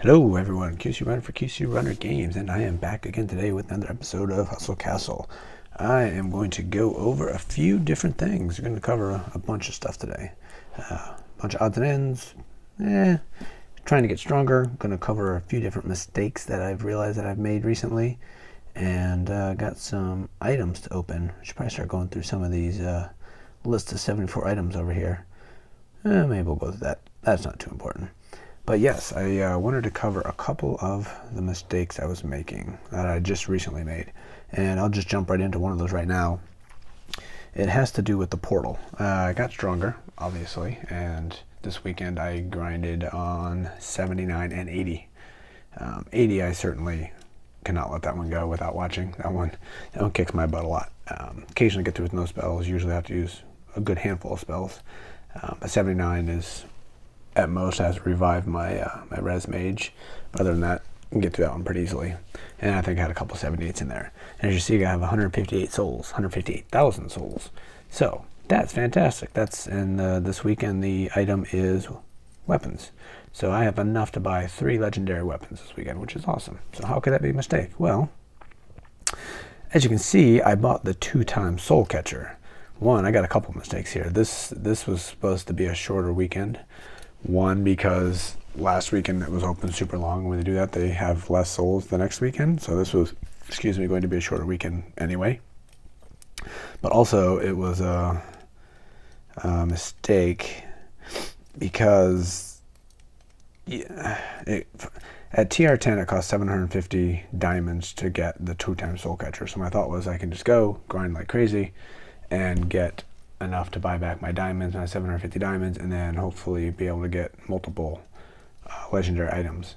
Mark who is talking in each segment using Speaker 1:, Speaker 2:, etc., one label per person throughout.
Speaker 1: Hello everyone, QC Runner for QC Runner Games, and I am back again today with another episode of Hustle Castle. I am going to go over a few different things. We're going to cover a bunch of stuff today. A bunch of odds and ends, trying to get stronger. Going to cover a few different mistakes that I've realized that I've made recently, and got some items to open. I should probably start going through some of these lists of 74 items over here. Maybe we'll go through that. That's not too important. But yes, I wanted to cover a couple of the mistakes I was making that I just recently made. And I'll just jump right into one of those right now. It has to do with the portal. I got stronger, obviously, and this weekend I grinded on 79 and 80. 80, I certainly cannot let that one go without watching. That one kicks my butt a lot. Occasionally get through with no spells. Usually have to use a good handful of spells. But 79 is... at most has revived my my res mage. But other than that, I can get through that one pretty easily. And I think I had a couple 78s in there. And as you see, I have 158 souls, 158,000 souls. So that's fantastic. And this weekend the item is weapons. So I have enough to buy 3 legendary weapons this weekend, which is awesome. So how could that be a mistake? Well, as you can see, I bought the 2-time soul catcher. One, I got a couple mistakes here. This was supposed to be a shorter weekend. One, because last weekend it was open super long. When they do that, they have less souls the next weekend. So this was, going to be a shorter weekend anyway. But also, it was a mistake because at TR 10 it cost 750 diamonds to get the 2-time soul catcher. So my thought was I can just go grind like crazy and get enough to buy back my diamonds, my 750 diamonds, and then hopefully be able to get multiple legendary items.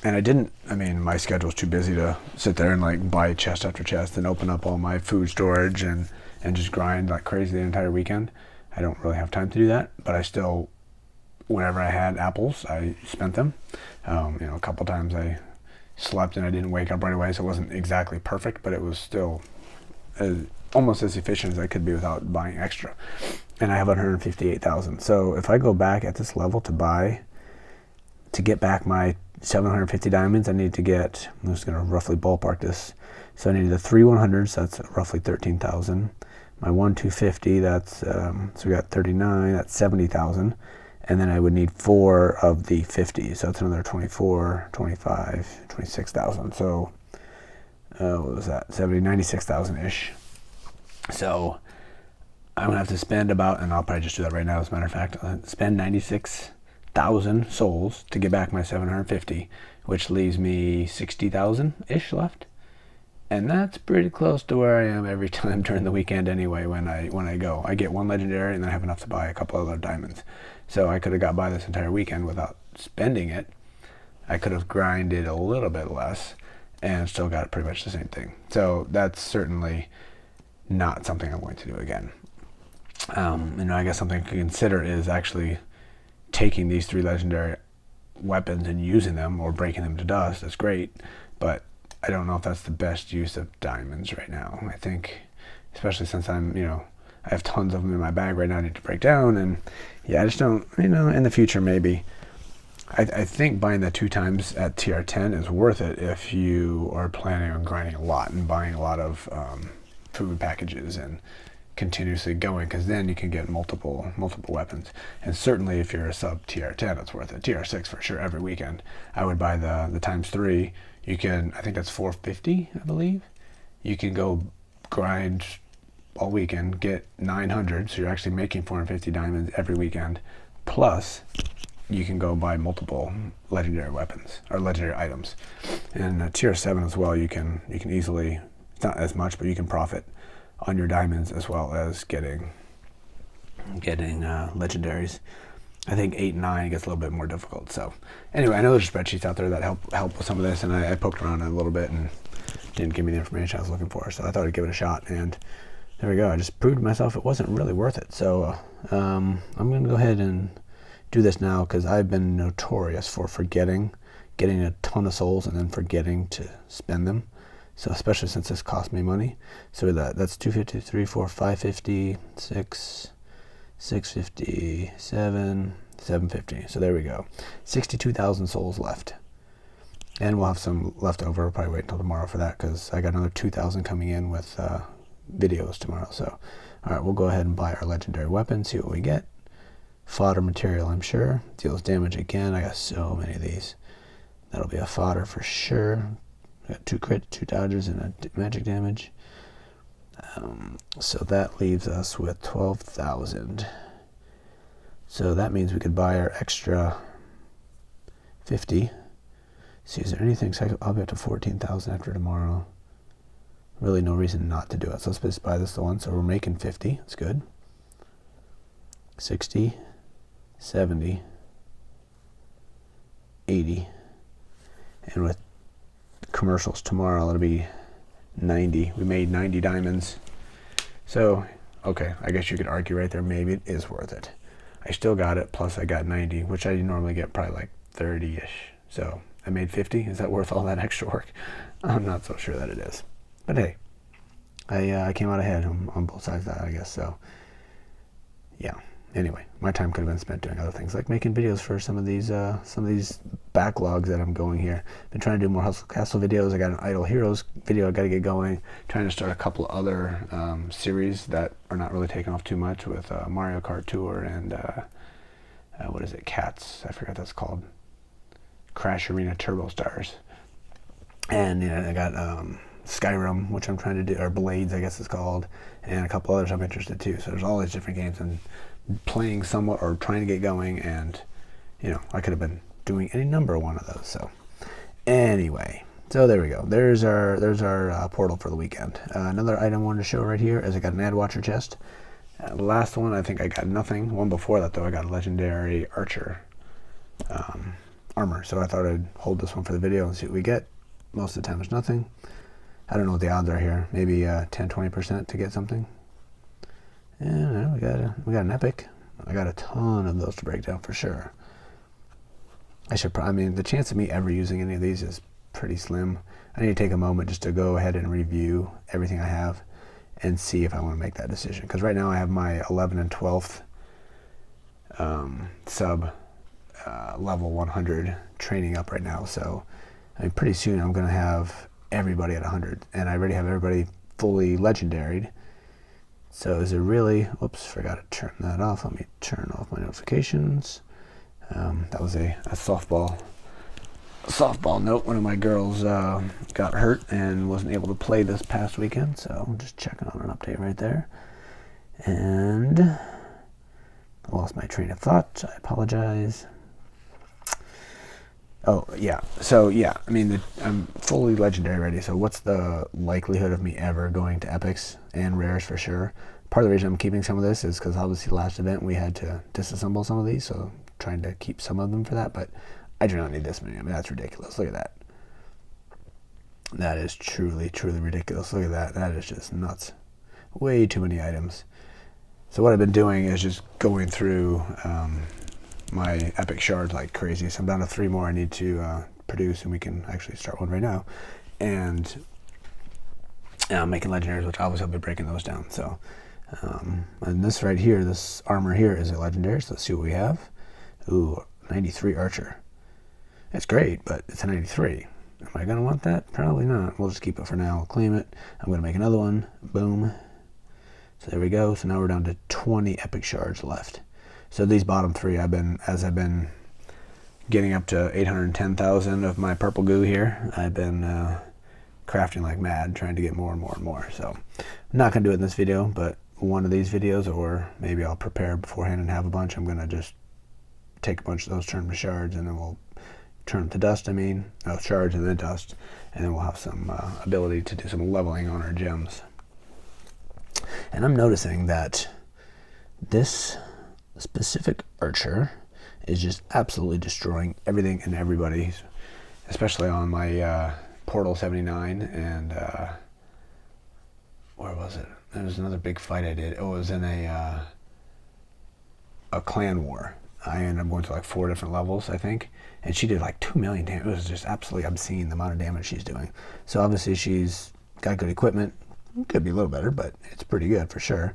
Speaker 1: And I didn't. I mean, my schedule's too busy to sit there and like buy chest after chest and open up all my food storage and just grind like crazy the entire weekend. I don't really have time to do that, but I still, whenever I had apples, I spent them. A couple times I slept and I didn't wake up right away, so it wasn't exactly perfect, but it was still almost as efficient as I could be without buying extra. And I have 158,000. So if I go back at this level to get back my 750 diamonds, I need to get, I'm just going to roughly ballpark this. So I need the 3 100s, that's roughly 13,000. My 1 250, that's, so we got 39, that's 70,000. And then I would need 4 of the 50s, so that's another 24, 25, 26,000. So what was that, 96,000-ish. So I'm going to have to spend about, and I'll probably just do that right now as a matter of fact, spend 96,000 souls to get back my 750, which leaves me 60,000-ish left. And that's pretty close to where I am every time during the weekend anyway when I go. I get 1 legendary and then I have enough to buy a couple other diamonds. So I could have got by this entire weekend without spending it. I could have grinded a little bit less and still got pretty much the same thing. So that's certainly not something I'm going to do again. I guess something to consider is actually taking these 3 legendary weapons and using them or breaking them to dust. That's great, but I don't know if that's the best use of diamonds right now. I think, especially since I have tons of them in my bag right now I need to break down, and I just don't, in the future maybe. I think buying that 2 times at TR 10 is worth it if you are planning on grinding a lot and buying a lot of food packages and continuously going, because then you can get multiple weapons. And certainly if you're a sub TR 10, it's worth it. TR 6 for sure every weekend. I would buy the times 3. You can, I think that's 450, I believe. You can go grind all weekend, get 900, so you're actually making 450 diamonds every weekend. Plus, you can go buy multiple legendary weapons or legendary items. And tier 7 as well, you can easily, it's not as much, but you can profit on your diamonds as well as getting legendaries. I think 8 and 9 gets a little bit more difficult. So anyway, I know there's spreadsheets out there that help with some of this, and I poked around a little bit and didn't give me the information I was looking for. So I thought I'd give it a shot, and there we go. I just proved to myself it wasn't really worth it. So I'm going to go ahead and do this now, because I've been notorious for getting a ton of souls and then forgetting to spend them. So especially since this cost me money. So that's 250, 3, 4, 550, 6, 650, 7, 750. So there we go. 62,000 souls left. And we'll have some left over. We'll probably wait until tomorrow for that because I got another 2,000 coming in with videos tomorrow. So, all right, we'll go ahead and buy our legendary weapon, see what we get. Fodder material, I'm sure. Deals damage again. I got so many of these. That'll be a fodder for sure. I got 2 crits, 2 dodges, and a magic damage. So that leaves us with 12,000. So that means we could buy our extra 50. See, is there anything? So I'll be up to 14,000 after tomorrow. Really no reason not to do it. So let's just buy this one. So we're making 50. That's good. 60, 70, 80. And with commercials tomorrow, it'll be 90. We made 90 diamonds. So, okay, I guess you could argue right there, maybe it is worth it. I still got it, plus I got 90, which I normally get probably like 30-ish. So I made 50. Is that worth all that extra work? I'm not so sure that it is. But hey, I came out ahead on both sides of that, I guess. So, yeah. Anyway, my time could have been spent doing other things, like making videos for some of these backlogs that I'm going here. Been trying to do more Hustle Castle videos. I got an Idle Heroes video I got to get going. Trying to start a couple other series that are not really taking off too much with Mario Kart Tour and what is it? Cats. I forgot what that's called. Crash Arena Turbo Stars. And I got Skyrim, which I'm trying to do, or Blades, I guess it's called, and a couple others I'm interested too. So there's all these different games and playing somewhat or trying to get going, and I could have been doing any number of one of those. So anyway, so there we go. There's our portal for the weekend. Another item I wanted to show right here is I got an Ad Watcher chest. Last one, I think I got nothing. One before that though, I got a legendary archer armor. So I thought I'd hold this one for the video and see what we get. Most of the time it's nothing. I don't know what the odds are here. Maybe 10-20% to get something. Yeah, we got an epic. I got a ton of those to break down for sure. The chance of me ever using any of these is pretty slim. I need to take a moment just to go ahead and review everything I have and see if I want to make that decision. Because right now I have my 11 and 12th sub level 100 training up right now. So pretty soon I'm going to have everybody at 100. And I already have everybody fully legendaried. So is it really, whoops, forgot to turn that off. Let me turn off my notifications. That was a softball note. One of my girls got hurt and wasn't able to play this past weekend. So I'm just checking on an update right there. And I lost my train of thought. I apologize. Oh, yeah. So, yeah, I'm fully legendary ready. So what's the likelihood of me ever going to epics and rares for sure? Part of the reason I'm keeping some of this is because obviously last event we had to disassemble some of these. So trying to keep some of them for that. But I do not need this many. That's ridiculous. Look at that. That is truly, truly ridiculous. Look at that. That is just nuts. Way too many items. So what I've been doing is just going through my epic shards like crazy. So I'm down to 3 more I need to produce, and we can actually start one right now. And I'm making legendaries, which obviously I'll be breaking those down. So, and this right here, this armor here is a legendary. So let's see what we have. Ooh, 93 archer. It's great, but it's a 93. Am I gonna want that? Probably not. We'll just keep it for now. We'll claim it. I'm gonna make another one. Boom. So there we go. So now we're down to 20 epic shards left. So these bottom 3, I've been getting up to 810,000 of my purple goo here. I've been crafting like mad, trying to get more and more and more. So I'm not gonna do it in this video, but one of these videos, or maybe I'll prepare beforehand and have a bunch. I'm gonna just take a bunch of those, turn them to shards, and then we'll turn them to dust. Shards and then dust, and then we'll have some ability to do some leveling on our gems. And I'm noticing that this specific archer is just absolutely destroying everything and everybody, especially on my Portal 79 and where was it? There was another big fight I did. It was in a clan war. I ended up going to like 4 different levels, I think, and she did like 2 million damage. It was just absolutely obscene the amount of damage she's doing. So obviously she's got good equipment. Could be a little better, but it's pretty good for sure.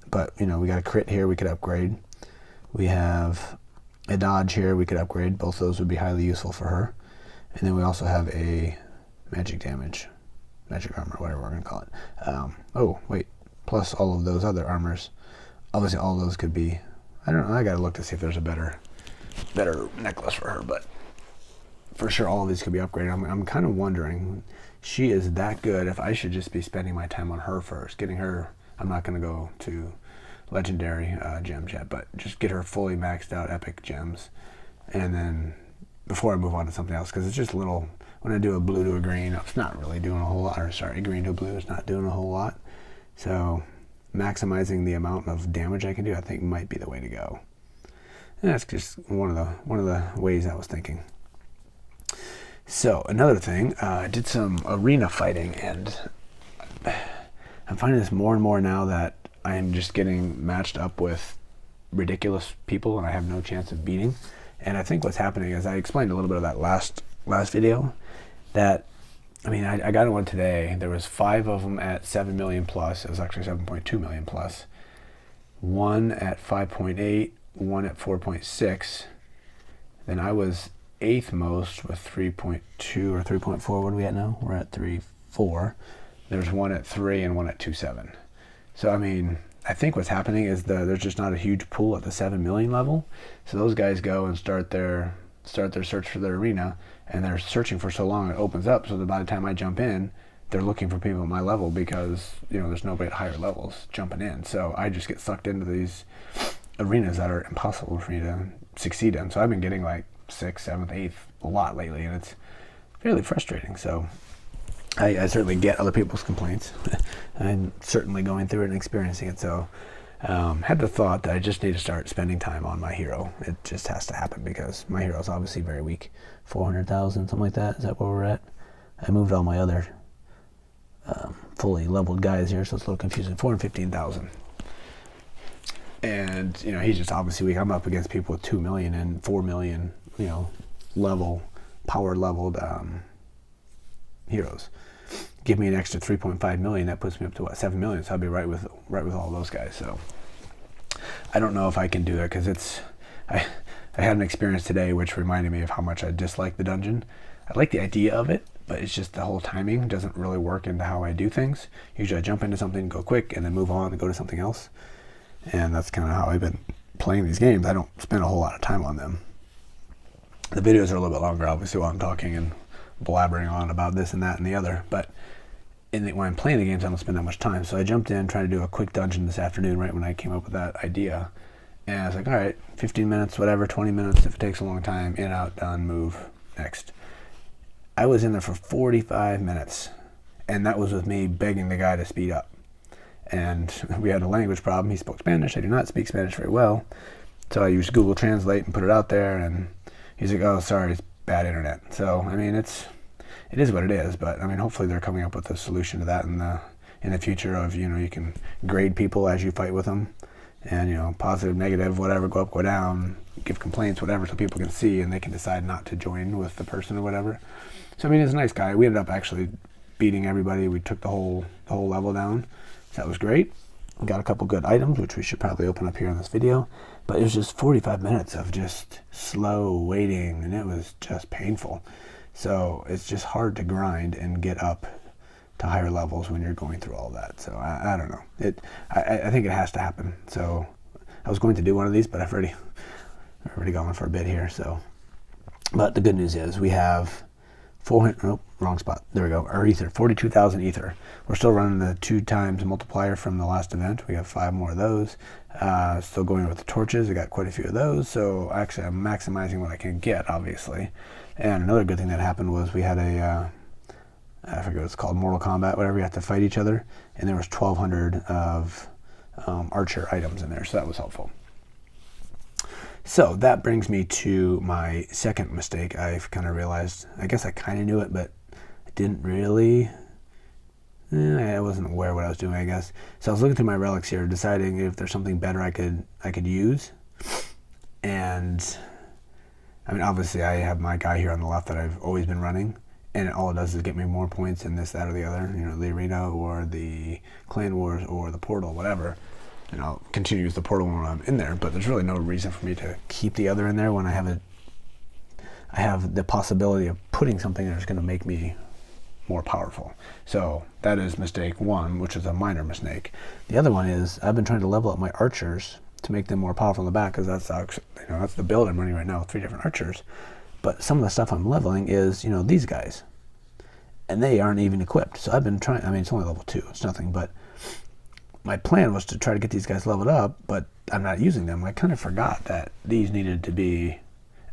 Speaker 1: But we got a crit here we could upgrade. We have a dodge here we could upgrade. Both of those would be highly useful for her. And then we also have a magic armor, whatever we're going to call it. Oh, wait, plus all of those other armors. Obviously, all of those could be, I don't know, I got to look to see if there's a better necklace for her, but for sure all of these could be upgraded. I'm kind of wondering, she is that good, if I should just be spending my time on her first, getting her. I'm not going to go to legendary gems yet, but just get her fully maxed out epic gems, and then before I move on to something else, because it's just a little, when I do a blue to a green, it's not really doing a whole lot, or sorry, green to a blue is not doing a whole lot. So maximizing the amount of damage I can do, I think might be the way to go. And that's just one of the ways I was thinking. So another thing, I did some arena fighting, and I'm finding this more and more now that I am just getting matched up with ridiculous people and I have no chance of beating. And I think what's happening is, I explained a little bit of that last video, that I got in one today. There was 5 of them at 7 million plus. It was actually 7.2 million plus. One at 5.8, one at 4.6. Then I was 8th most with 3.2 or 3.4. What are we at now? We're at 3.4. There's one at 3 and one at 2.7. So I think what's happening is there's just not a huge pool at the 7 million level. So those guys go and start their search for their arena, and they're searching for so long it opens up, so that by the time I jump in, they're looking for people at my level, because there's nobody at higher levels jumping in. So I just get sucked into these arenas that are impossible for me to succeed in. So I've been getting like 6th, 7th, 8th a lot lately, and it's fairly frustrating. So I certainly get other people's complaints. I'm certainly going through it and experiencing it. So had the thought that I just need to start spending time on my hero. It just has to happen, because my hero is obviously very weak. 400,000, something like that. Is that where we're at? I moved all my other fully leveled guys here, so it's a little confusing. 415,000. And he's just obviously weak. I'm up against people with 2 million and 4 million, power leveled heroes. Give me an extra 3.5 million, that puts me up to 7 million. So I'll be right with all those guys. So I don't know if I can do that, because I had an experience today which reminded me of how much I dislike the dungeon. I like the idea of it, but it's just the whole timing doesn't really work into how I do things. Usually I jump into something, go quick, and then move on and go to something else. And that's kind of how I've been playing these games. I don't spend a whole lot of time on them. The videos are a little bit longer, obviously, while I'm talking and blabbering on about this and that and the other. But when I'm playing the games, I don't spend that much time. So I jumped in trying to do a quick dungeon this afternoon, right when I came up with that idea. And I was like, all right, 15 minutes, whatever, 20 minutes, if it takes a long time, in, out, done, move, next. I was in there for 45 minutes, and that was with me begging the guy to speed up. And we had a language problem. He spoke Spanish. I do not speak Spanish very well. So I used Google Translate and put it out there, and he's like, oh, sorry, it's bad internet. So, it is what it is, but hopefully they're coming up with a solution to that in the future of, you can grade people as you fight with them, and, positive, negative, whatever, go up, go down, give complaints, whatever, so people can see and they can decide not to join with the person or whatever. So, he's a nice guy. We ended up actually beating everybody. We took the whole level down. So that was great. We got a couple good items, which we should probably open up here in this video. But it was just 45 minutes of just slow waiting, and it was just painful. So it's just hard to grind and get up to higher levels when you're going through all that. So I don't know. I think it has to happen. So I was going to do one of these, but I've already gone for a bit here. So, but the good news is we have 400. Nope, wrong spot. There we go. Our ether, 42,000 ether. We're still running the 2 times multiplier from the last event. We have 5 more of those. Still going with the torches. I got quite a few of those. So actually, I'm maximizing what I can get, obviously. And another good thing that happened was we had I forget what it's called, Mortal Kombat, whatever. You have to fight each other, and there was 1,200 of archer items in there, so that was helpful. So that brings me to my second mistake. I've kind of realized, I guess I kind of knew it, but I didn't really. I wasn't aware of what I was doing, I guess. So I was looking through my relics here, deciding if there's something better I could use. And obviously I have my guy here on the left that I've always been running, and all it does is get me more points in this, that, or the other. The arena or the clan wars or the portal, whatever. And I'll continue to use the portal when I'm in there, but there's really no reason for me to keep the other in there when I have the possibility of putting something that's going to make me more powerful. So that is mistake one, which is a minor mistake. The other one is I've been trying to level up my archers to make them more powerful in the back, because that's the build I'm running right now, 3 different archers. But some of the stuff I'm leveling is, these guys, and they aren't even equipped. So I've been trying. I mean, it's only level 2, it's nothing, but my plan was to try to get these guys leveled up, but I'm not using them. I kind of forgot that these needed to be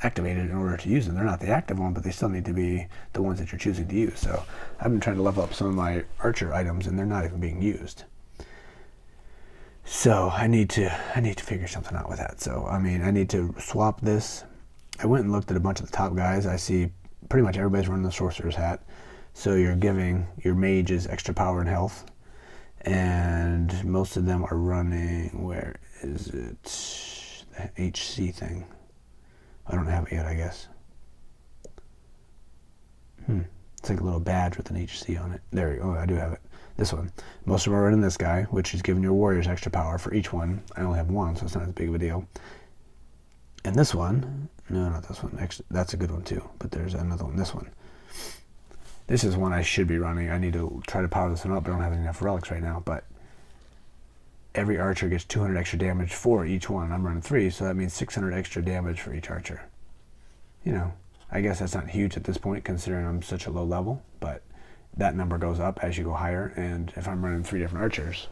Speaker 1: activated in order to use them. They're not the active one, but they still need to be the ones that you're choosing to use. So I've been trying to level up some of my archer items, and they're not even being used. So I need to figure something out with that. So I mean, I need to swap this. I went and looked at a bunch of the top guys. I see pretty much everybody's running the Sorcerer's hat. So you're giving your mages extra power and health, and most of them are running, where is it, the HC thing. I don't have it yet, I guess. It's like a little badge with an HC on it. There you go. Oh, I do have it. This one. Most of them are running this guy, which is giving your warriors extra power for each one. I only have one, so it's not as big of a deal. And this one, no, not this one. Actually, that's a good one too. But there's another one. This one. This is one I should be running. I need to try to power this one up, but I don't have enough relics right now. But every archer gets 200 extra damage for each one. I'm running 3, so that means 600 extra damage for each archer. I guess that's not huge at this point, considering I'm such a low level, but that number goes up as you go higher, and if I'm running 3 different archers,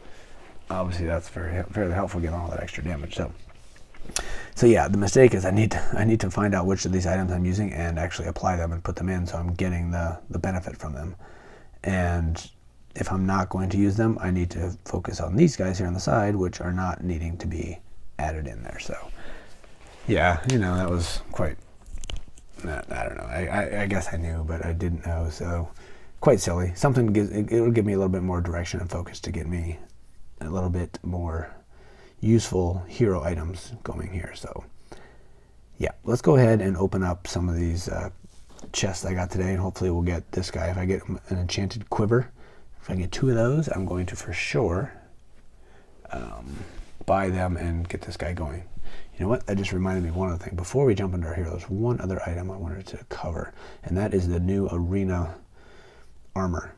Speaker 1: obviously that's fairly helpful getting all that extra damage. So yeah, the mistake is I need to find out which of these items I'm using and actually apply them and put them in, so I'm getting the benefit from them. And if I'm not going to use them, I need to focus on these guys here on the side, which are not needing to be added in there. So yeah, that was quite, I don't know. I guess I knew, but I didn't know. So quite silly. Something it'll give me a little bit more direction and focus to get me a little bit more useful hero items going here. So yeah, let's go ahead and open up some of these chests I got today, and hopefully we'll get this guy. If I get an Enchanted Quiver, if I get 2 of those, I'm going to for sure buy them and get this guy going. You know what? That just reminded me of one other thing. Before we jump into our hero, there's one other item I wanted to cover, and that is the new arena armor.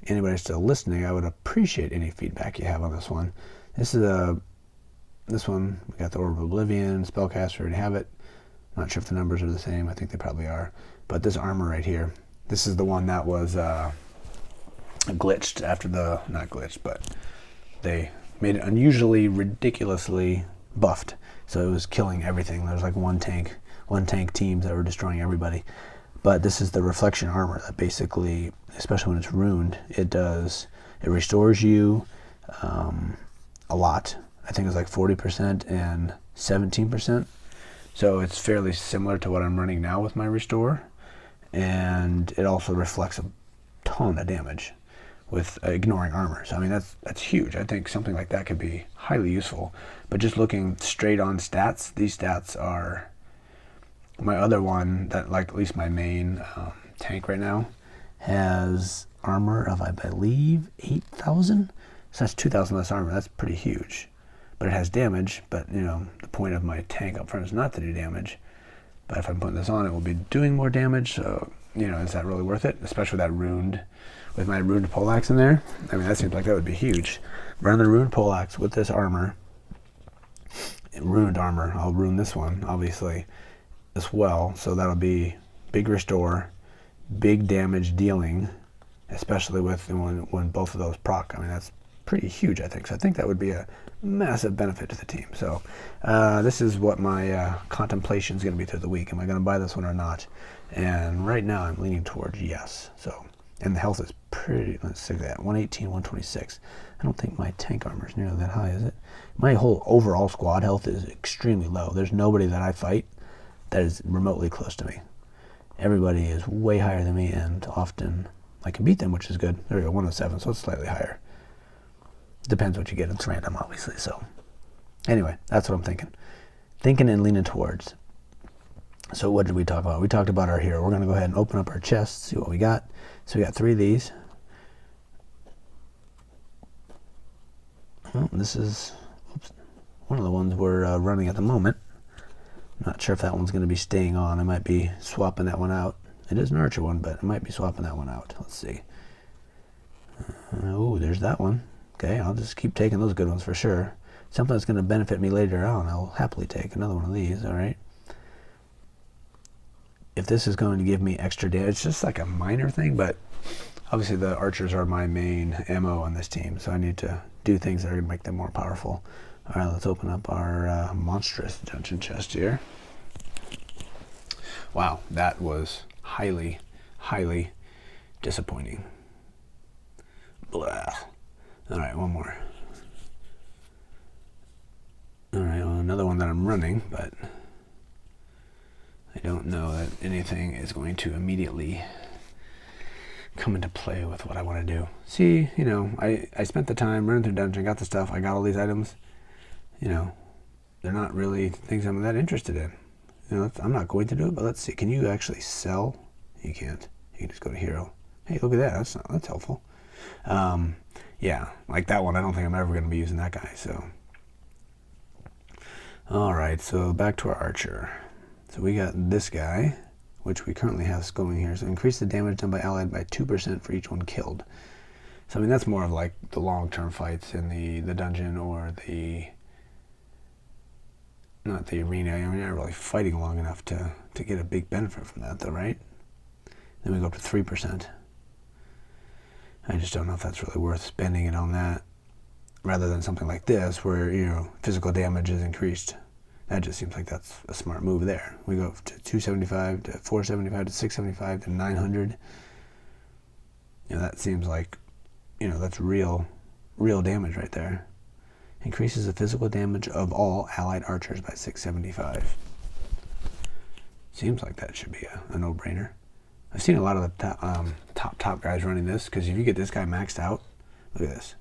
Speaker 1: Anybody still listening, I would appreciate any feedback you have on this one. This one, we got the Orb of Oblivion, Spellcaster, already have it. Not sure if the numbers are the same. I think they probably are. But this armor right here, this is the one that was glitched after not glitched, but they made it unusually, ridiculously buffed. So it was killing everything. There was like one tank teams that were destroying everybody. But this is the reflection armor that basically, especially when it's ruined, it restores you a lot. I think it's like 40% and 17%. So it's fairly similar to what I'm running now with my restore. And it also reflects a ton of damage with ignoring armor. So I mean, that's huge. I think something like that could be highly useful. But just looking straight on stats, these stats are my other one that, like, at least my main tank right now has armor of, I believe, 8,000. So that's 2,000 less armor. That's pretty huge. But it has damage. But the point of my tank up front is not to do damage. But if I'm putting this on, it will be doing more damage. So is that really worth it? Especially with my runed poleaxe in there. I mean, that seems like that would be huge. Run the runed poleaxe with this armor. Ruined armor. I'll ruin this one, obviously, as well. So that'll be big restore, big damage dealing, especially with when both of those proc. I mean, that's pretty huge, I think. So I think that would be a massive benefit to the team. So this is what my contemplation is going to be through the week. Am I going to buy this one or not? And right now I'm leaning towards yes. So, and the health is pretty, let's say that, 118, 126. I don't think my tank armor is nearly that high, is it? My whole overall squad health is extremely low. There's nobody that I fight that is remotely close to me. Everybody is way higher than me, and often I can beat them, which is good. There we go, 107, so it's slightly higher. Depends what you get. It's random, obviously. So anyway, that's what I'm thinking. Thinking and leaning towards. So what did we talk about? We talked about our hero. We're going to go ahead and open up our chests, see what we got. So we got 3 of these. Well, this is one of the ones we're running at the moment. Not sure if that one's going to be staying on. I might be swapping that one out. It is an archer one, but I might be swapping that one out. Let's see. Oh, there's that one. Okay, I'll just keep taking those good ones for sure. Something that's going to benefit me later on, I'll happily take another one of these, all right? If this is going to give me extra damage, it's just like a minor thing, but obviously the archers are my main MO on this team, so I need to do things that are going to make them more powerful. All right, let's open up our monstrous dungeon chest here. Wow, that was highly, highly disappointing. Blah. All right, one more. All right, well, another one that I'm running, but I don't know that anything is going to immediately come into play with what I want to do. See, you know, I spent the time running through dungeon, got the stuff, I got all these items. You know, they're not really things I'm that interested in. You know, I'm not going to do it, but let's see. Can you actually sell? You can't. You can just go to hero. Hey, look at that. That's helpful. Yeah, like that one, I don't think I'm ever going to be using that guy, so. All right, so back to our archer. So we got this guy, which we currently have going here. So increase the damage done by allied by 2% for each one killed. So I mean, that's more of like the long-term fights in the dungeon or not the arena. I mean, you're not really fighting long enough to get a big benefit from that though, right? Then we go up to 3%. I just don't know if that's really worth spending it on that rather than something like this where, you know, physical damage is increased. That just seems like that's a smart move there. We go to 275 to 475 to 675 to 900. You know, that seems like, you know, that's real damage right there. Increases the physical damage of all allied archers by 675. Seems like that should be a no-brainer. I've seen a lot of the top guys running this, because if you get this guy maxed out, look at this.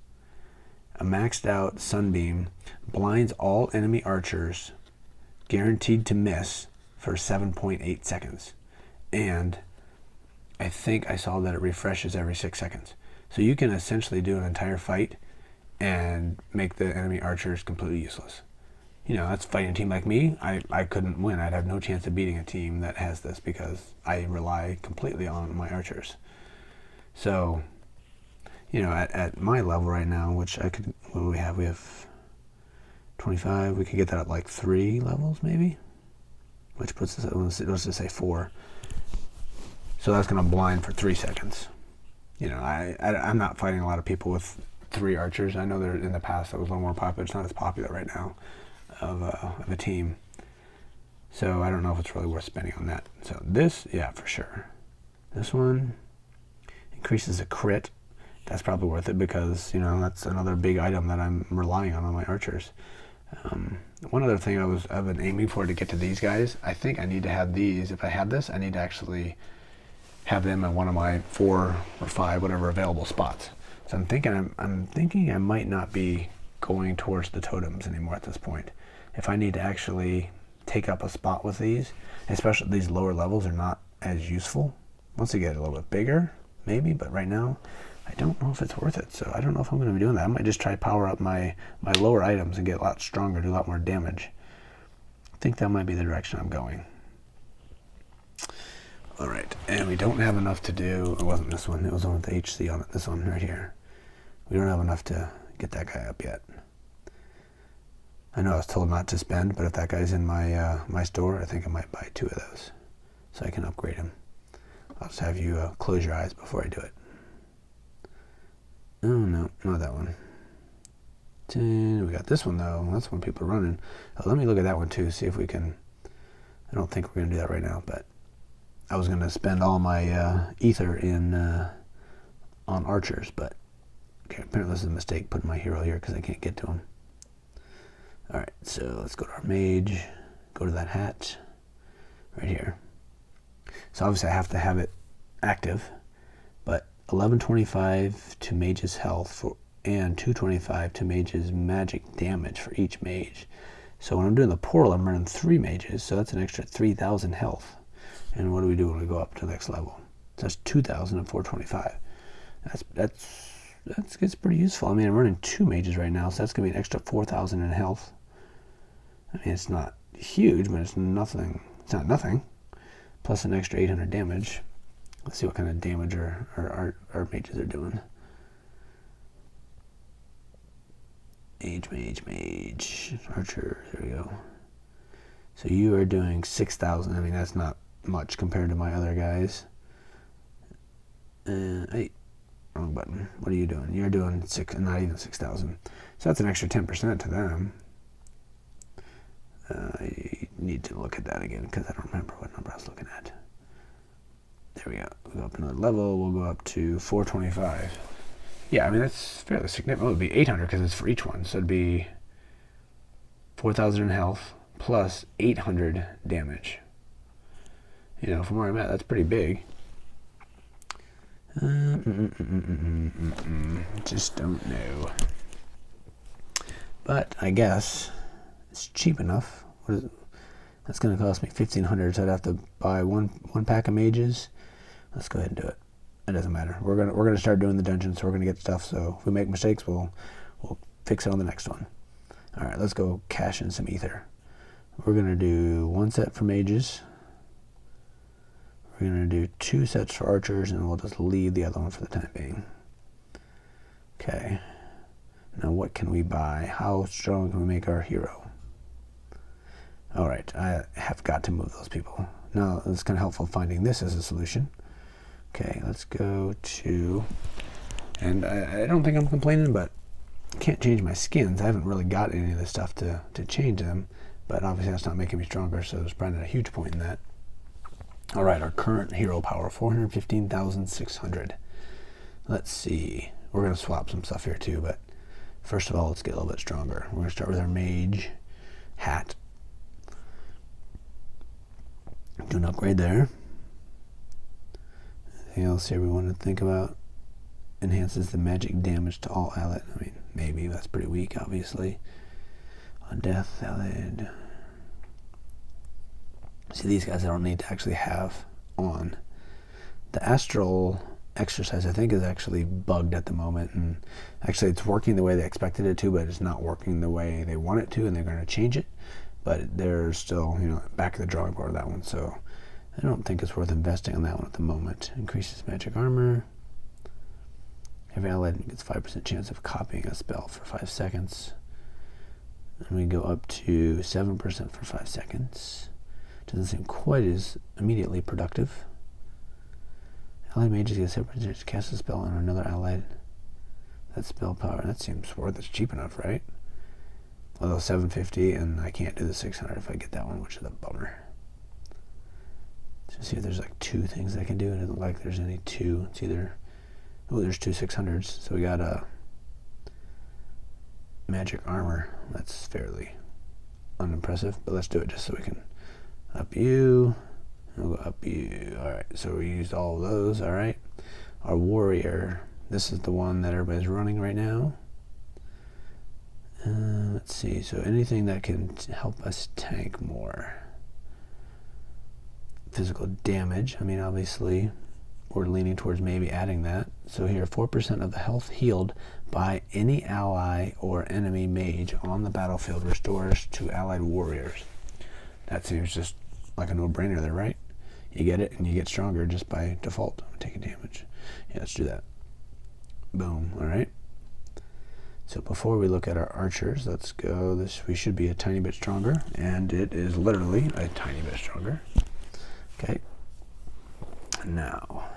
Speaker 1: A maxed out Sunbeam blinds all enemy archers, guaranteed to miss for 7.8 seconds. And I think I saw that it refreshes every 6 seconds. So you can essentially do an entire fight and make the enemy archers completely useless. You know, that's fighting a team like me. I couldn't win. I'd have no chance of beating a team that has this because I rely completely on my archers. So, you know, at my level right now, which I could, what do we have? We have 25. We could get that up like 3 levels maybe, which puts us at, let's just say 4. So that's going to blind for 3 seconds. You know, I'm not fighting a lot of people with 3 archers. I know in the past that was a little more popular. It's not as popular right now of a team. So I don't know if it's really worth spending on that. So this, yeah, for sure. This one increases a crit. That's probably worth it because, you know, that's another big item that I'm relying on my archers. One other thing I've been aiming for to get to these guys, I think I need to have these. If I have this, I need to actually have them in one of my 4 or 5, whatever available spots. So I'm thinking I might not be going towards the totems anymore at this point. If I need to actually take up a spot with these, especially these lower levels are not as useful. Once they get a little bit bigger, maybe, but right now, I don't know if it's worth it. So I don't know if I'm going to be doing that. I might just try to power up my lower items and get a lot stronger, do a lot more damage. I think that might be the direction I'm going. All right, and we don't have enough to do, it wasn't this one, it was the one with the HC on it, this one right here. We don't have enough to get that guy up yet. I know I was told not to spend, but if that guy's in my my store, I think I might buy 2 of those so I can upgrade him. I'll just have you close your eyes before I do it. Oh no, not that one. We got this one though, that's one people are running. Let me look at that one too, see if we can, I don't think we're gonna do that right now, but I was gonna spend all my ether in on archers, but okay, apparently this is a mistake putting my hero here because I can't get to him. All right, so let's go to our mage, go to that hat right here. So obviously I have to have it active, but 1125 to mage's health and 225 to mage's magic damage for each mage. So when I'm doing the portal, I'm running 3 mages, so that's an extra 3,000 health. And what do we do when we go up to the next level? So that's 2,000 and 425. That's pretty useful. I mean, I'm running 2 mages right now, so that's gonna be an extra 4,000 in health. I mean, it's not huge, but it's nothing. It's not nothing. Plus an extra 800 damage. Let's see what kind of damage our mages are doing. Mage. Archer, there we go. So you are doing 6,000. I mean, that's not much compared to my other guys. Hey, wrong button. What are you doing? You're doing not even 6,000. So that's an extra 10% to them. I need to look at that again because I don't remember what number I was looking at. There we go. We'll go up another level. We'll go up to 425. Yeah, I mean, that's fairly significant. It would be 800 because it's for each one. So it'd be 4,000 in health plus 800 damage. You know, from where I'm at, that's pretty big. Just don't know. But I guess it's cheap enough. What is it? That's going to cost me 1,500, so I'd have to buy one pack of mages. Let's go ahead and do it. It doesn't matter. We're gonna start doing the dungeons, so we're gonna get stuff. So if we make mistakes, we'll fix it on the next one. All right, let's go cash in some ether. We're gonna do one set for mages. We're gonna do 2 sets for archers, and we'll just leave the other one for the time being. Okay. Now what can we buy? How strong can we make our hero? All right, I have got to move those people. Now it's kind of helpful finding this as a solution. Okay, let's go to, and I don't think I'm complaining, but I can't change my skins. I haven't really got any of this stuff to change them, but obviously that's not making me stronger, so there's probably not a huge point in that. All right, our current hero power, 415,600. Let's see. We're going to swap some stuff here too, but first of all, let's get a little bit stronger. We're going to start with our mage hat. Do an upgrade there. Anything else here we want to think about? Enhances the magic damage to all allied. I mean, maybe that's pretty weak, obviously. On death, allied. See, these guys I don't need to actually have on. The Astral Exercise, I think, is actually bugged at the moment, and actually it's working the way they expected it to, but it's not working the way they want it to, and they're going to change it. But they're still, back at the drawing board of that one, so I don't think it's worth investing on that one at the moment. Increases magic armor. Every allied gets 5% chance of copying a spell for 5 seconds. And we go up to 7% for 5 seconds. Doesn't seem quite as immediately productive. Allied mages get 7% to cast a spell on another allied. That spell power, that seems worth it's cheap enough, right? Although 750, and I can't do the 600 if I get that one, which is a bummer. Let's see if there's like 2 things I can do. It doesn't look like there's any 2. It's either, there's 2 600s. So we got a magic armor. That's fairly unimpressive, but let's do it just so we can up you. And we'll go up you. All right, so we used all of those. All right, our warrior. This is the one that everybody's running right now. Let's see. So anything that can help us tank more. Physical damage. I mean, obviously, we're leaning towards maybe adding that. So here, 4% of the health healed by any ally or enemy mage on the battlefield restores to allied warriors. That seems just like a no-brainer there, right? You get it, and you get stronger just by default. I'm taking damage. Yeah, let's do that. Boom. All right. So before we look at our archers, let's go. We should be a tiny bit stronger, and it is literally a tiny bit stronger. Okay. Now,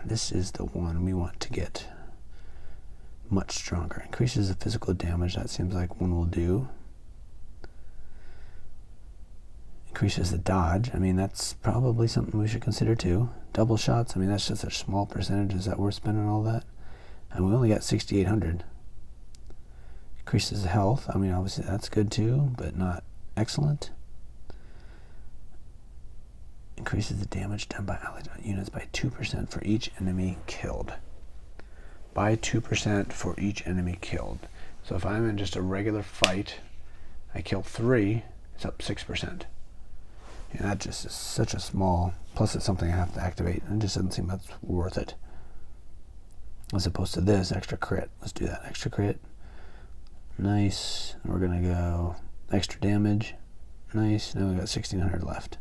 Speaker 1: this is the one we want to get much stronger. Increases the physical damage. That seems like one will do. Increases the dodge. I mean, that's probably something we should consider too. Double shots. I mean, that's just a small percentage. Is that worth spending all that? And we only got 6,800. Increases the health. I mean, obviously that's good too, but not excellent. Increases the damage done by allied units by 2% for each enemy killed. By 2% for each enemy killed. So if I'm in just a regular fight, I kill 3, it's up 6%. And that just is such a small, plus it's something I have to activate, and it just doesn't seem that's worth it. As opposed to this, extra crit. Let's do that, extra crit. Nice. And we're gonna go extra damage. Nice. Now we got 1,600 left.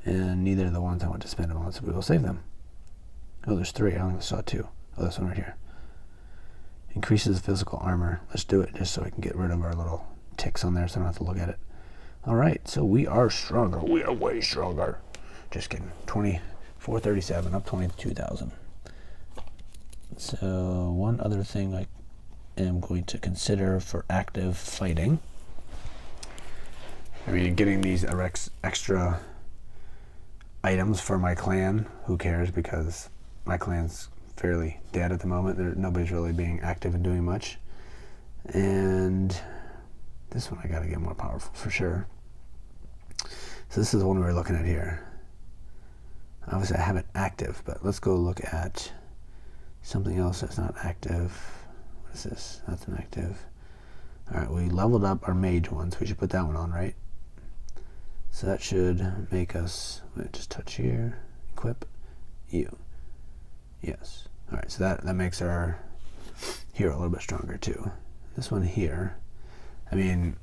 Speaker 1: And neither of the ones I want to spend them on, so we will save them. Oh, there's 3. I only saw 2. Oh, this one right here. Increases physical armor. Let's do it just so I can get rid of our little ticks on there so I don't have to look at it. Alright, so we are stronger. We are way stronger. Just kidding. 2437, up 22,000. So, one other thing I am going to consider for active fighting. I mean, getting these extra items for my clan. Who cares, because my clan's fairly dead at the moment. Nobody's really being active and doing much. And this one I gotta get more powerful for sure. So this is the one we were looking at here. Obviously I have it active, but let's go look at something else that's not active. What is this? That's an active. Alright, we leveled up our mage ones. We should put that one on, right? So that should make us, just touch here, equip, you. Yes. Alright, so that makes our hero a little bit stronger too. This one here, I mean,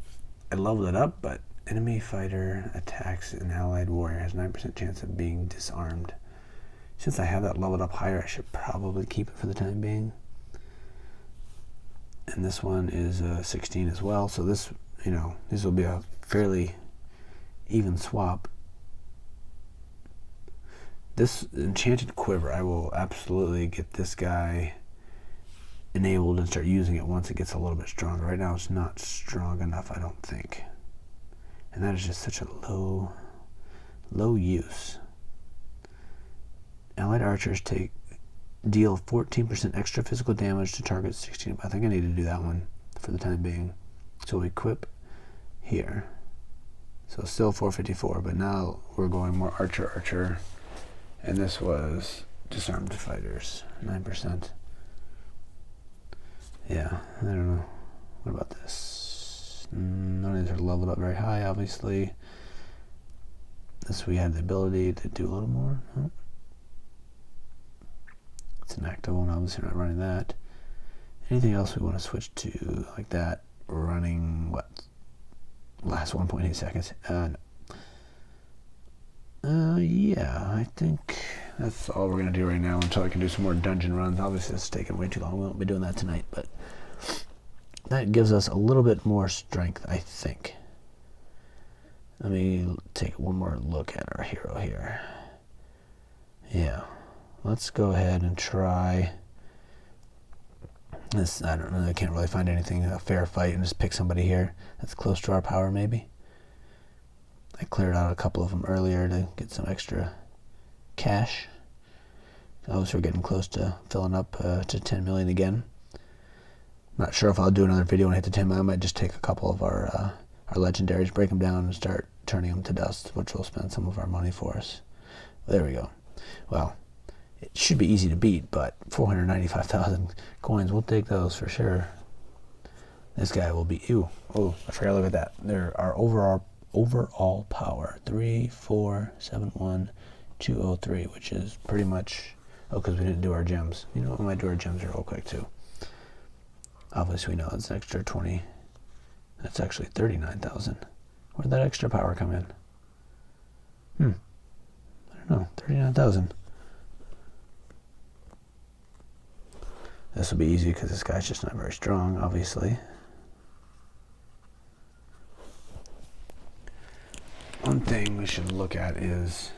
Speaker 1: I leveled it up, but enemy fighter attacks an allied warrior has 9% chance of being disarmed. Since I have that leveled up higher, I should probably keep it for the time being. And this one is 16 as well, so this, this will be a fairly even swap. This Enchanted Quiver, I will absolutely get this guy enabled and start using it once it gets a little bit stronger. Right now it's not strong enough, I don't think. And that is just such a low use. Allied archers deal 14% extra physical damage to target 16. I think I need to do that one for the time being. So we equip here. So still 454, but now we're going more archer. And this was disarmed fighters, 9%. Yeah, I don't know. What about this? None of these are leveled up very high, obviously. This we have the ability to do a little more. Oh. It's an active one, obviously we're not running that. Anything else we want to switch to like that? Running, what? Last 1.8 seconds. No. Yeah, I think that's all we're going to do right now until I can do some more dungeon runs. Obviously, it's taking way too long. We won't be doing that tonight, but that gives us a little bit more strength, I think. Let me take one more look at our hero here. Yeah, let's go ahead and try this. I don't know, I can't really find anything, a fair fight, and just pick somebody here that's close to our power, maybe. I cleared out a couple of them earlier to get some extra cash. Obviously, we're getting close to filling up to 10 million again. Not sure if I'll do another video when I hit the 10 million. I might just take a couple of our legendaries, break them down, and start turning them to dust, which will spend some of our money for us. There we go. Well, it should be easy to beat, but 495,000 coins, we'll take those for sure. This guy will be, oh, I forgot to look at that. There are overall power 3471203, which is pretty much, because we didn't do our gems. You know what, we might do our gems here real quick too. Obviously we know it's an extra 20. That's actually 39,000. Where'd that extra power come in? I don't know, 39,000. This will be easy because this guy's just not very strong, obviously. One thing we should look at is,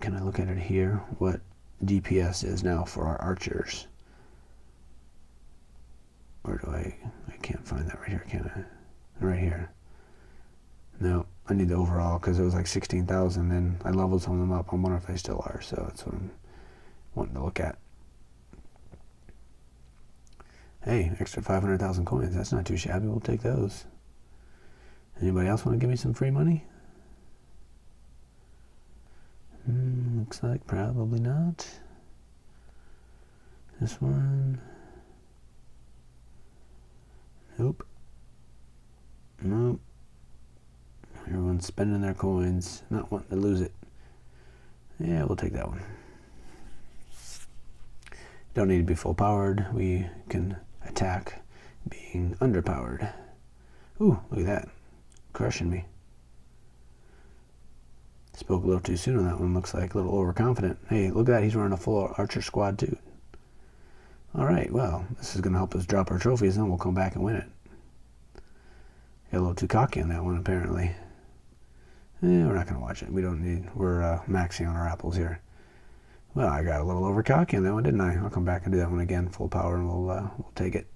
Speaker 1: can I look at it here, what DPS is now for our archers? Where do I can't find that right here, can I? Right here. No, I need the overall because it was like 16,000 and I leveled some of them up. I wonder if they still are, so that's what I'm wanting to look at. Hey, extra 500,000 coins, that's not too shabby, we'll take those. Anybody else want to give me some free money? Looks like probably not. This one. Nope. Nope. Everyone's spending their coins, not wanting to lose it. Yeah, we'll take that one. Don't need to be full powered. We can attack being underpowered. Ooh, look at that. Crushing me. Spoke a little too soon on that one. Looks like a little overconfident. Hey, look at that. He's running a full archer squad too. All right, well, this is going to help us drop our trophies, and then we'll come back and win it. Got a little too cocky on that one, apparently. We're not going to watch it. We don't need... We're maxing on our apples here. Well, I got a little over cocky on that one, didn't I? I'll come back and do that one again, full power, and we'll take it.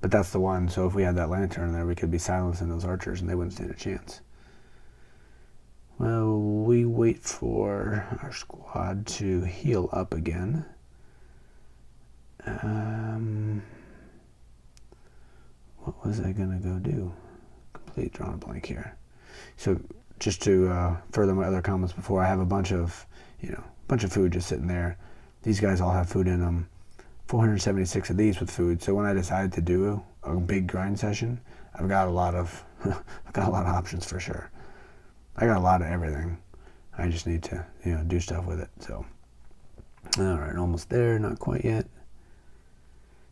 Speaker 1: But that's the one, so if we had that lantern there, we could be silencing those archers, and they wouldn't stand a chance. Well, we wait for our squad to heal up again. What was I going to go do? Complete drawing a blank here. So just to further my other comments before, I have a bunch of food just sitting there. These guys all have food in them. 476 of these with food. So when I decided to do a big grind session, I've got a lot of options for sure. I got a lot of everything. I just need to, do stuff with it. So, all right, almost there, not quite yet.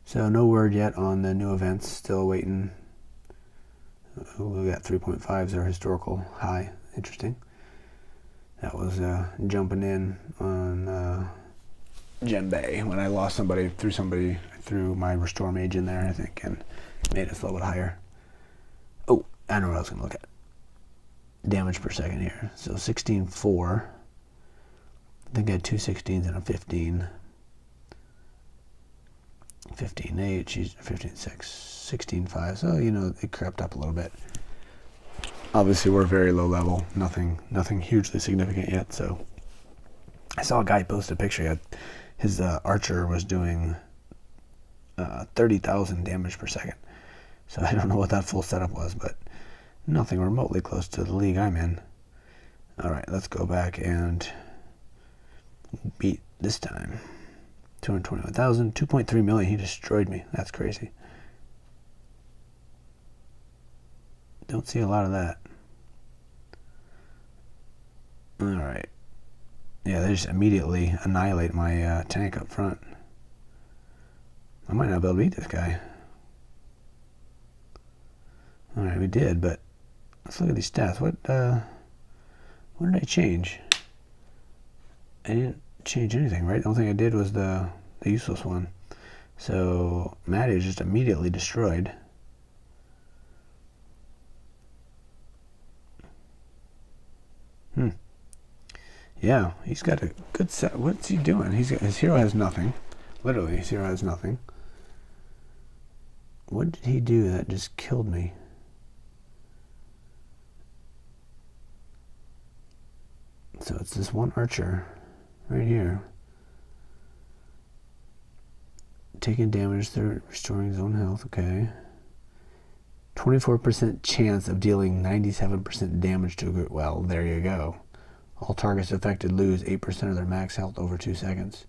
Speaker 1: So no word yet on the new events. Still waiting. We got 3.5 is our historical high. Interesting. That was jumping in on Gem Bay when I lost somebody threw my Restore Mage in there, I think, and made us a little bit higher. Oh, I know what I was going to look at. Damage per second here. So 16.4. I think I had 2 16s and a 15. 15.8, she's 15.6, 16.5. So, it crept up a little bit. Obviously, we're very low level. Nothing hugely significant yet. So I saw a guy post a picture. His archer was doing 30,000 damage per second. So I don't know what that full setup was, but nothing remotely close to the league I'm in. All right, let's go back and beat this time. 221,000, 2.3 million. He destroyed me. That's crazy. Don't see a lot of that. All right. Yeah, they just immediately annihilate my tank up front. I might not be able to beat this guy. All right, we did, but let's look at these stats. What did I change? I didn't change anything, right? The only thing I did was the useless one. So Matty is just immediately destroyed. Yeah, he's got a good set. What's he doing? His hero has nothing. Literally, his hero has nothing. What did he do that just killed me? So it's this one archer right here. Taking damage through restoring his own health, okay. 24% chance of dealing 97% damage to a group. Well, there you go. All targets affected lose 8% of their max health over 2 seconds.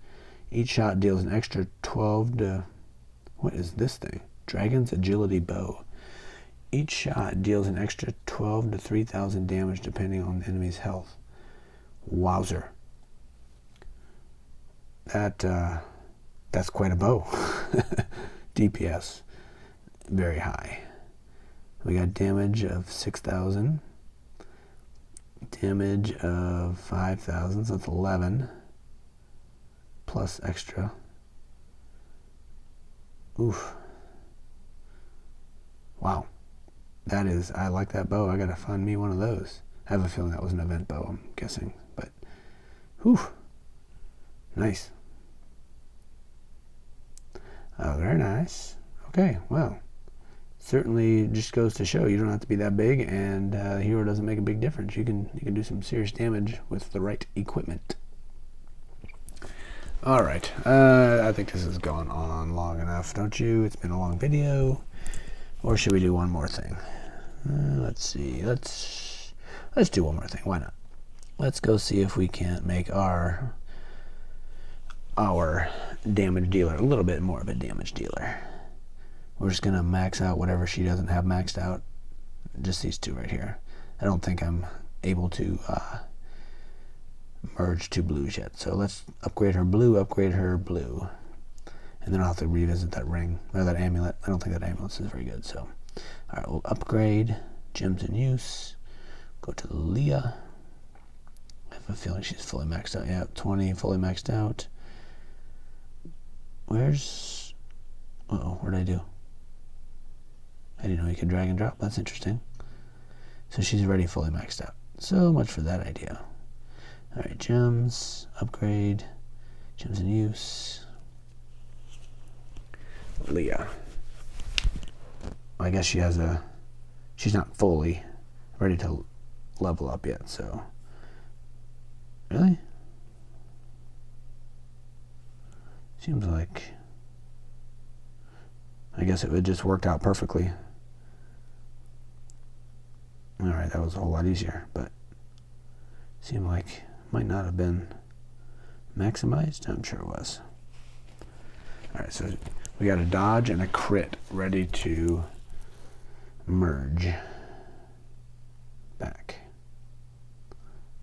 Speaker 1: Each shot deals an extra 12 to... What is this thing? Dragon's Agility Bow. Each shot deals an extra 12 to 3,000 damage depending on the enemy's health. Wowzer. That's quite a bow. DPS. Very high. We got damage of 6,000. Damage of 5,000, so that's 11. Plus extra. Oof. Wow. That is, I like that bow. I gotta find me one of those. I have a feeling that was an event bow, I'm guessing. But, whew. Nice. Oh, very nice. Okay, well. Certainly just goes to show you don't have to be that big, and the hero doesn't make a big difference. You can do some serious damage with the right equipment. All right, I think this has gone on long enough, don't you? It's been a long video. Or should we do one more thing? Let's see. Let's do one more thing. Why not? Let's go see if we can't make our damage dealer a little bit more of a damage dealer. We're just going to max out whatever she doesn't have maxed out. Just these two right here. I don't think I'm able to merge two blues yet. So let's upgrade her blue, and then I'll have to revisit that ring, or that amulet. I don't think that amulet is very good. So, all right, we'll upgrade. Gems in use. Go to Leah. I have a feeling she's fully maxed out. Yeah, 20 fully maxed out. Where's... Uh-oh, what did I do? I didn't know you could drag and drop. That's interesting. So she's already fully maxed out. So much for that idea. Alright, gems, upgrade, gems in use. Leah. I guess she has a... She's not fully ready to level up yet, so... Really? Seems like... I guess it would just worked out perfectly. Alright, that was a whole lot easier, but... Seemed like might not have been maximized. I'm sure it was. Alright, so we got a dodge and a crit ready to merge. Back.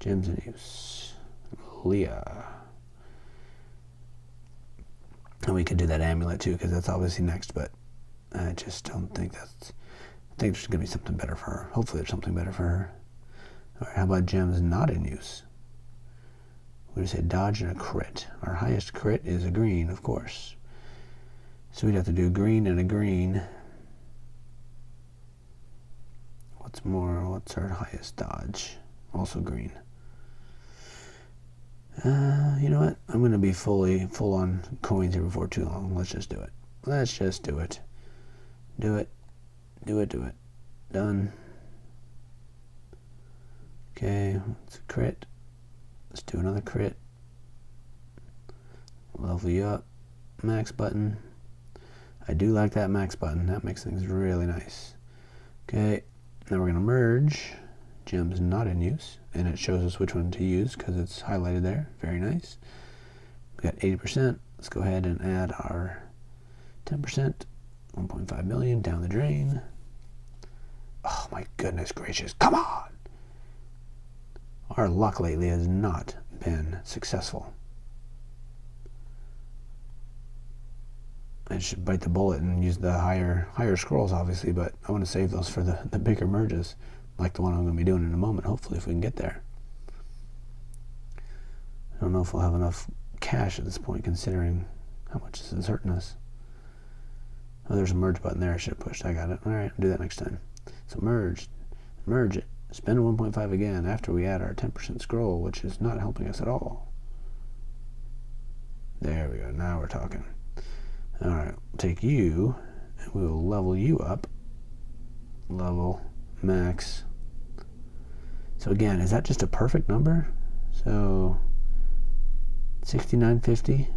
Speaker 1: Gems in use. Leah. And we could do that amulet too, because that's obviously next, but I just don't think that's... I think there's going to be something better for her. Hopefully there's something better for her. Alright, how about gems not in use? We just said dodge and a crit. Our highest crit is a green, of course. So we'd have to do green and a green. What's more, what's our highest dodge? Also green. You know what? I'm going to be full on coins here before too long. Let's just do it. Let's just do it. Do it. Do it, do it. Done. Okay, it's a crit. Let's do another crit. Level you up. Max button. I do like that max button. That makes things really nice. Okay, now we're going to merge. Gems not in use. And it shows us which one to use because it's highlighted there. Very nice. We got 80%. Let's go ahead and add our 10%. 1.5 million down the drain. Oh my goodness gracious. Come on! Our luck lately has not been successful. I should bite the bullet and use the higher scrolls, obviously, but I want to save those for the bigger merges, like the one I'm going to be doing in a moment, hopefully, if we can get there. I don't know if we'll have enough cash at this point, considering how much this is hurting us. Oh, there's a merge button there I should have pushed. I got it. All right, I'll do that next time. So merge it. Spend 1.5 again after we add our 10% scroll, which is not helping us at all. There we go. Now we're talking. All right, take you, and we will level you up. Level, max. So again, is that just a perfect number? So 6950.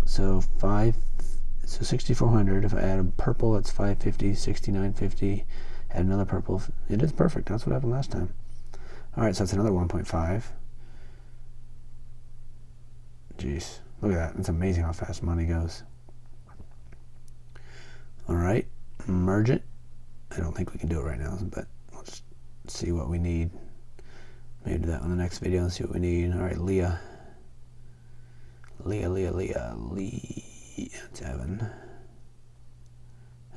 Speaker 1: So 6400. If I add a purple, it's 550. 6950. Add another purple. It is perfect. That's what happened last time. All right, so that's another 1.5. Jeez, look at that. It's amazing how fast money goes. All right, merge it. I don't think we can do it right now, but we'll just see what we need. Maybe do that on the next video and see what we need. All right, Leah. Leah. It's Evan.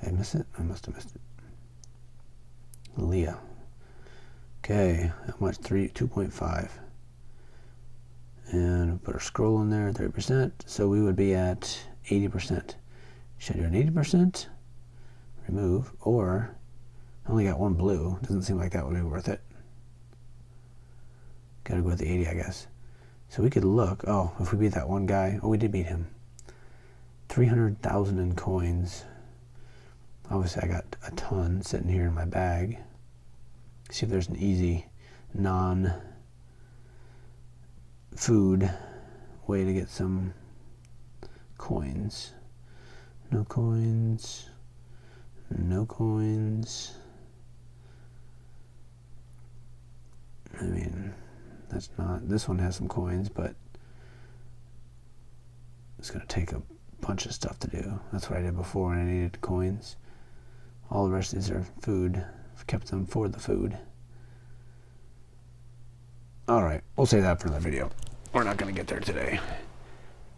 Speaker 1: Did I miss it? I must have missed it. Leah. Okay, how much? 2.5. And put our scroll in there, 30%. So we would be at 80%. Should I do an 80%? Remove. Or, I only got one blue. Doesn't seem like that would be worth it. Gotta go with the 80, I guess. So we could look. Oh, if we beat that one guy. Oh, we did beat him. 300,000 in coins. Obviously, I got a ton sitting here in my bag. See if there's an easy, non-food way to get some coins. No coins. No coins. I mean, that's not... This one has some coins, but it's going to take a bunch of stuff to do. That's what I did before when I needed coins. All the rest of these are food. I've kept them for the food. Alright, we'll save that for another video. We're not going to get there today.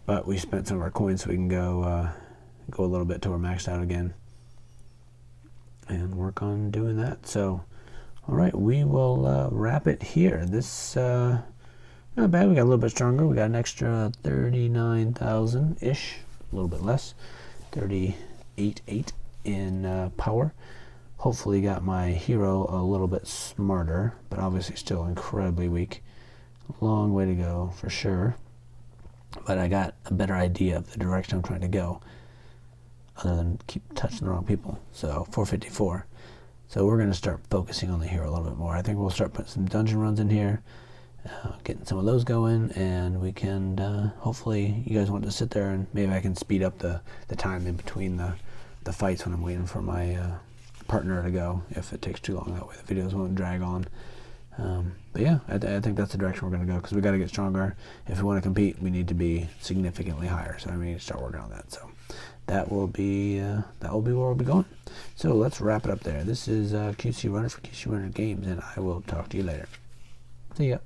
Speaker 1: But we spent some of our coins so we can go a little bit till we're maxed out again. And work on doing that. So, All right, we will wrap it here. This, not bad. We got a little bit stronger. We got an extra 39,000-ish, a little bit less, 38.8 in power. Hopefully got my hero a little bit smarter, but obviously still incredibly weak. Long way to go for sure. But I got a better idea of the direction I'm trying to go, other than keep touching the wrong people. So 454. So we're going to start focusing on the hero a little bit more. I think we'll start putting some dungeon runs in here, getting some of those going, and we can, hopefully you guys want to sit there and maybe I can speed up the time in between the fights when I'm waiting for my partner to go, if it takes too long. That way the videos won't drag on. But yeah, I think that's the direction we're going to go, because we got to get stronger. If we want to compete, we need to be significantly higher, so we need to start working on that. So that will be where we'll be going. So let's wrap it up there. This is QC Runner for QC Runner Games, and I will talk to you later. See ya.